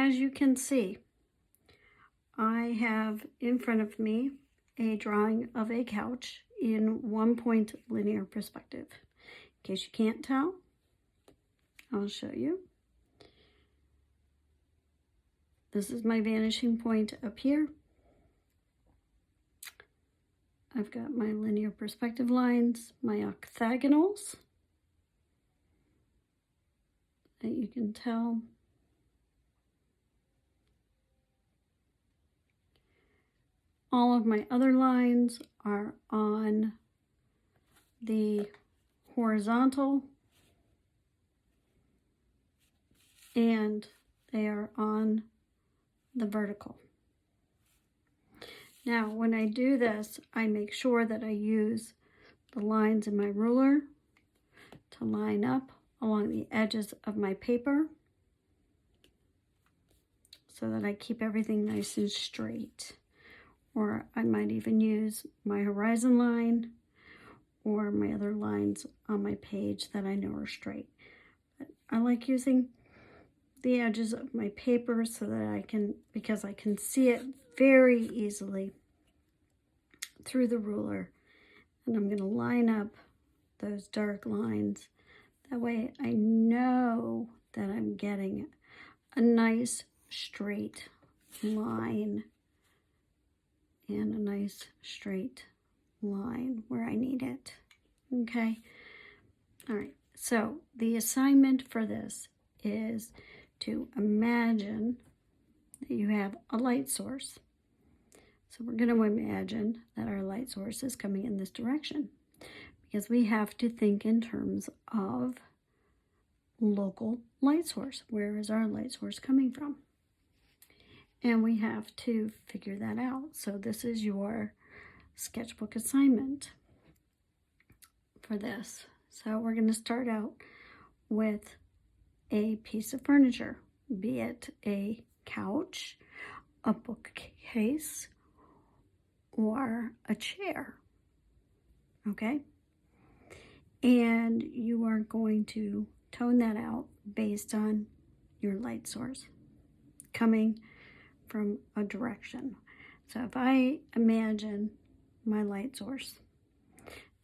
as you can see, I have in front of me a drawing of a couch in 1-point linear perspective. In case you can't tell, I'll show you. This is my vanishing point up here. I've got my linear perspective lines, my octagonals that you can tell. All of my other lines are on the horizontal and they are on the vertical. Now, when I do this, I make sure that I use the lines in my ruler to line up along the edges of my paper so that I keep everything nice and straight. Or I might even use my horizon line or my other lines on my page that I know are straight. But I like using the edges of my paper so that because I can see it very easily through the ruler. And I'm going to line up those dark lines. That way I know that I'm getting a nice straight line and a nice straight line where I need it. Okay. All right. So the assignment for this is to imagine that you have a light source. So we're going to imagine that our light source is coming in this direction because we have to think in terms of local light source. Where is our light source coming from? And we have to figure that out. So this is your sketchbook assignment for this. So we're going to start out with a piece of furniture, be it a couch, a bookcase, or a chair. Okay? And you are going to tone that out based on your light source coming from a direction. So if I imagine my light source,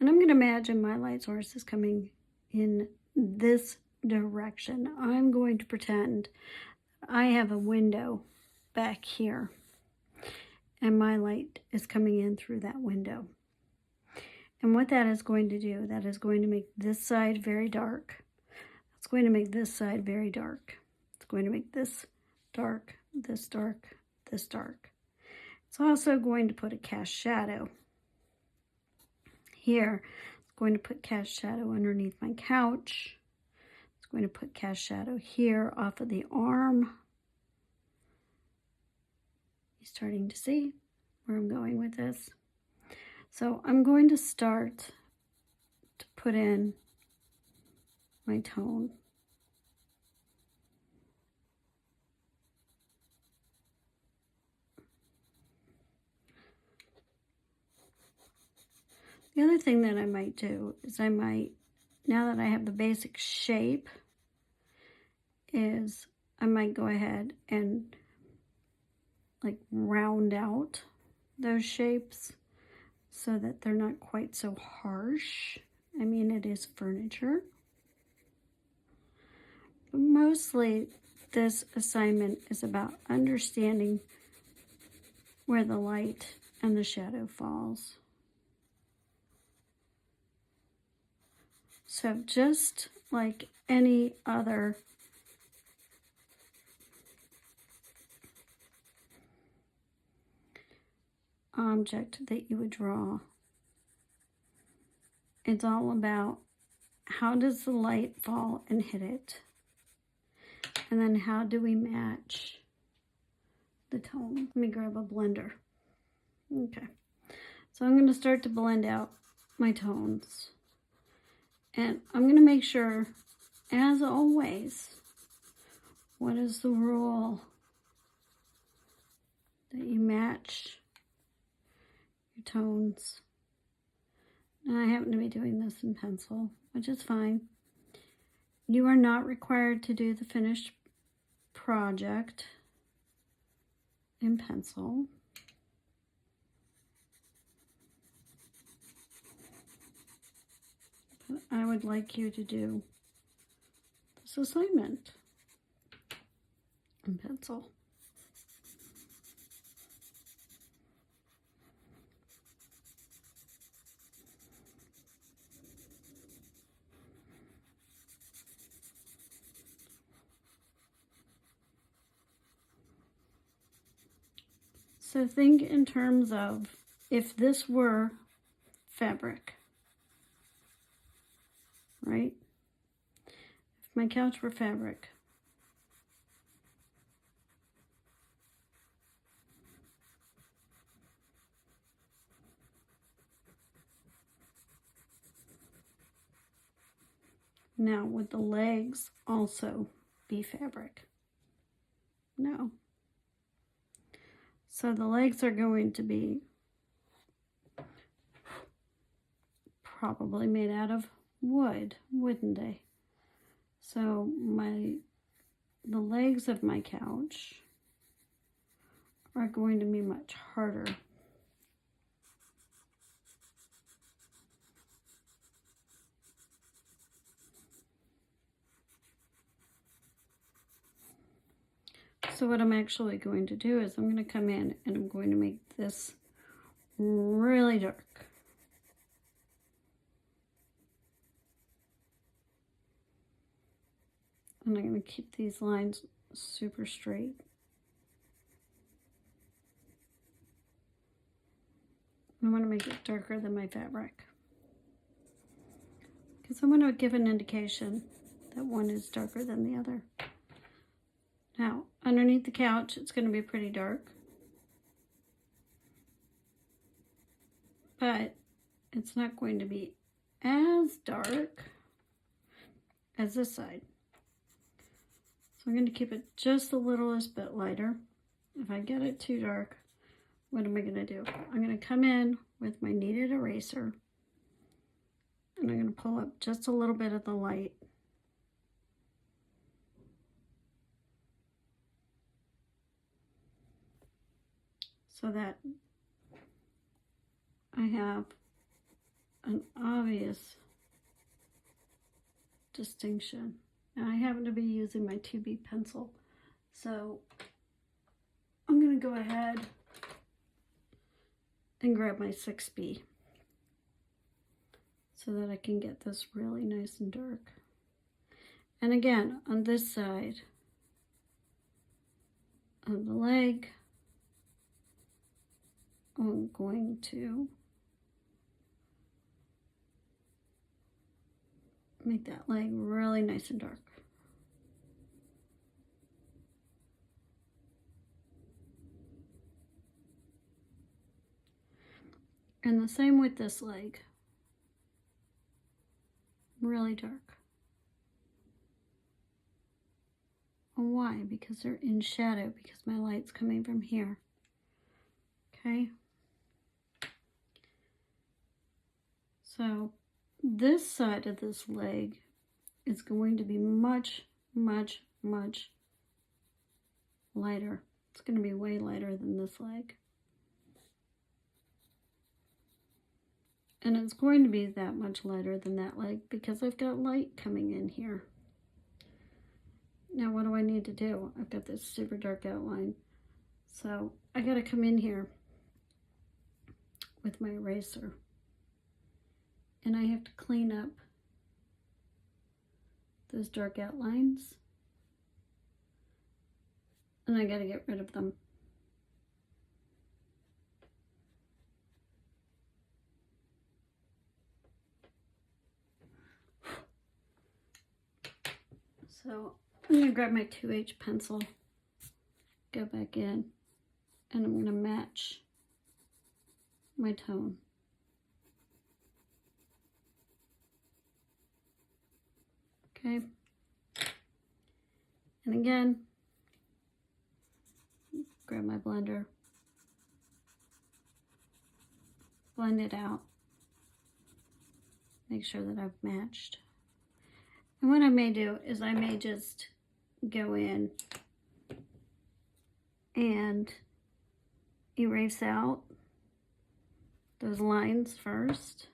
and I'm going to imagine my light source is coming in this direction, I'm going to pretend I have a window back here and my light is coming in through that window. And what that is going to do, that is going to make this side very dark. It's going to make this side very dark. It's going to make this dark, this dark, this dark. It's also going to put a cast shadow here. It's going to put cast shadow underneath my couch. It's going to put cast shadow here off of the arm. You're starting to see where I'm going with this. So I'm going to start to put in my tone. The other thing that I might do is now that I have the basic shape, is I might go ahead and like round out those shapes so that they're not quite so harsh. I mean, it is furniture. But mostly this assignment is about understanding where the light and the shadow falls. So just like any other object that you would draw, it's all about how does the light fall and hit it, and then how do we match the tone. Let me grab a blender. Okay, so I'm going to start to blend out my tones, and I'm going to make sure, as always, what is the rule? That you match your tones. Now I happen to be doing this in pencil, which is fine. You are not required to do the finished project. in pencil. But I would like you to do this assignment in pencil. So think in terms of if this were fabric, right? If my couch were fabric, now would the legs also be fabric? No. So the legs are going to be probably made out of wood, wouldn't they? So the legs of my couch are going to be much harder. So what I'm actually going to do is I'm going to come in and I'm going to make this really dark. And I'm going to keep these lines super straight. I want to make it darker than my fabric, because I want to give an indication that one is darker than the other. Now, underneath the couch, it's going to be pretty dark, but it's not going to be as dark as this side. So I'm going to keep it just a littlest bit lighter. If I get it too dark, what am I going to do? I'm going to come in with my kneaded eraser and I'm going to pull up just a little bit of the light. So that I have an obvious distinction. And I happen to be using my 2B pencil. So I'm going to go ahead and grab my 6B so that I can get this really nice and dark. And again, on this side of the leg, I'm going to make that leg really nice and dark. And the same with this leg. Really dark. And why? Because they're in shadow, because my light's coming from here. Okay? So this side of this leg is going to be much, much, much lighter. It's going to be way lighter than this leg. And it's going to be that much lighter than that leg because I've got light coming in here. Now what do I need to do? I've got this super dark outline. So I got to come in here with my eraser. And I have to clean up those dark outlines. And I got to get rid of them. So I'm going to grab my 2H pencil, go back in, and I'm going to match my tone. Okay. And again, grab my blender, blend it out, make sure that I've matched. And what I may do is I may just go in and erase out those lines first,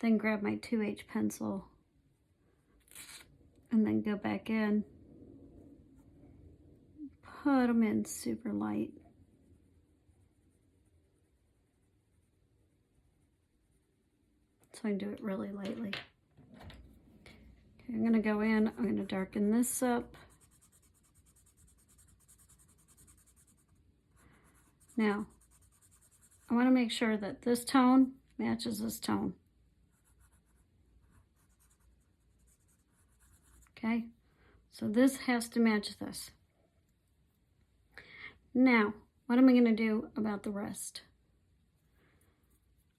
then grab my 2H pencil and then go back in, put them in super light. So I do it really lightly. Okay, I'm gonna go in, I'm gonna darken this up. Now, I wanna make sure that this tone matches this tone. Okay, so this has to match this. Now, what am I gonna do about the rest?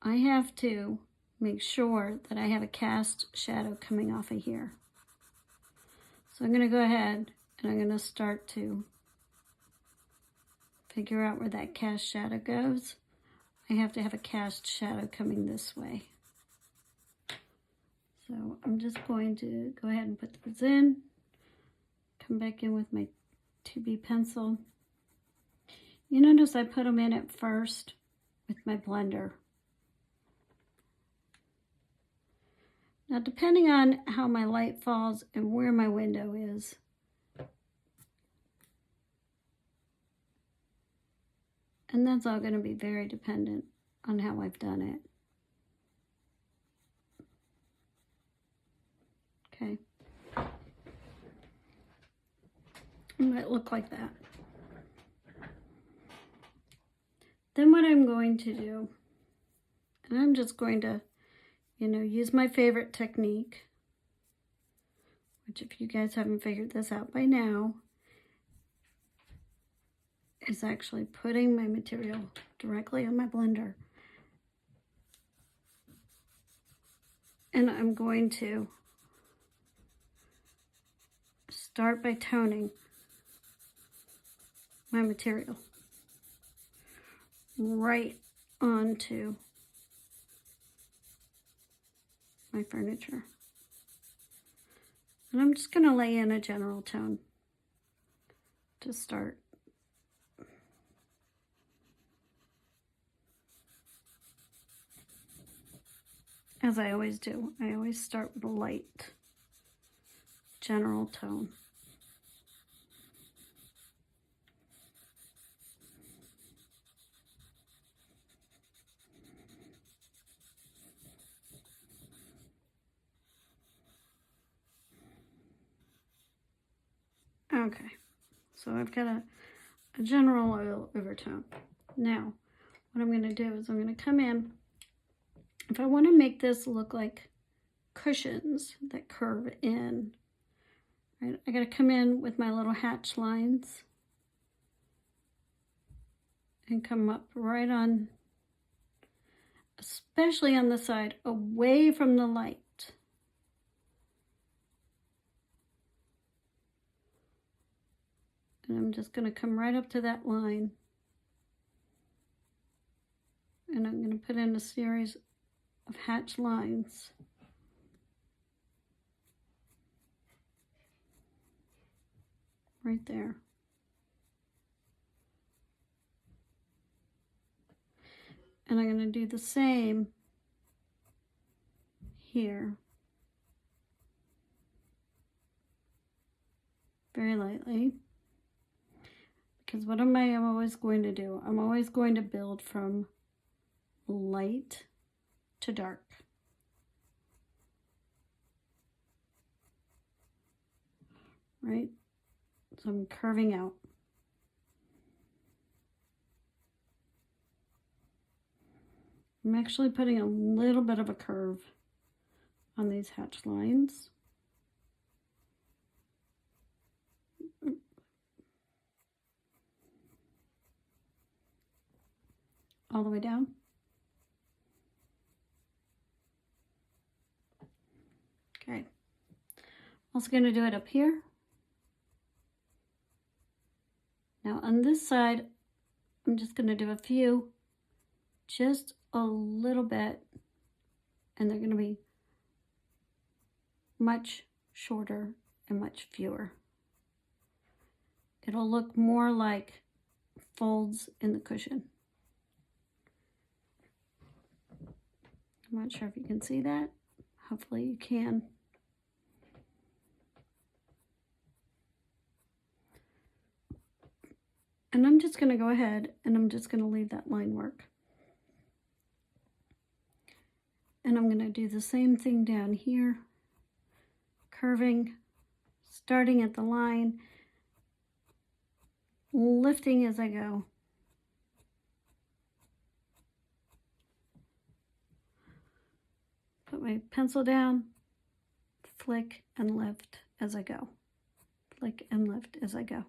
I have to make sure that I have a cast shadow coming off of here. So I'm gonna go ahead and I'm gonna start to figure out where that cast shadow goes. I have to have a cast shadow coming this way. So I'm just going to go ahead and put those in, come back in with my 2B pencil. You notice I put them in at first with my blender. Now, depending on how my light falls and where my window is, and that's all going to be very dependent on how I've done it. Okay. It might look like that. Then what I'm going to do, and I'm just going to, use my favorite technique, which if you guys haven't figured this out by now, is actually putting my material directly on my blender. And I'm going to start by toning my material right onto my furniture. And I'm just going to lay in a general tone to start. As I always do, I always start with a light general tone. Okay, so I've got a general oil overtone. Now, what I'm going to do is I'm going to come in. If I want to make this look like cushions that curve in, right, I got to come in with my little hatch lines and come up right on, especially on the side away from the light. And I'm just going to come right up to that line. And I'm going to put in a series of hatch lines. Right there. And I'm going to do the same here. Very lightly. Because what am I always going to do? I'm always going to build from light to dark. Right? So I'm curving out. I'm actually putting a little bit of a curve on these hatch lines. All the way down. Okay. Also going to do it up here. Now on this side, I'm just going to do a few, just a little bit, and they're going to be much shorter and much fewer. It'll look more like folds in the cushion. I'm not sure if you can see that. Hopefully you can. And I'm just going to go ahead and I'm just going to leave that line work. And I'm going to do the same thing down here, curving, starting at the line, lifting as I go. Put my pencil down, flick and lift as I go. Flick and lift as I go.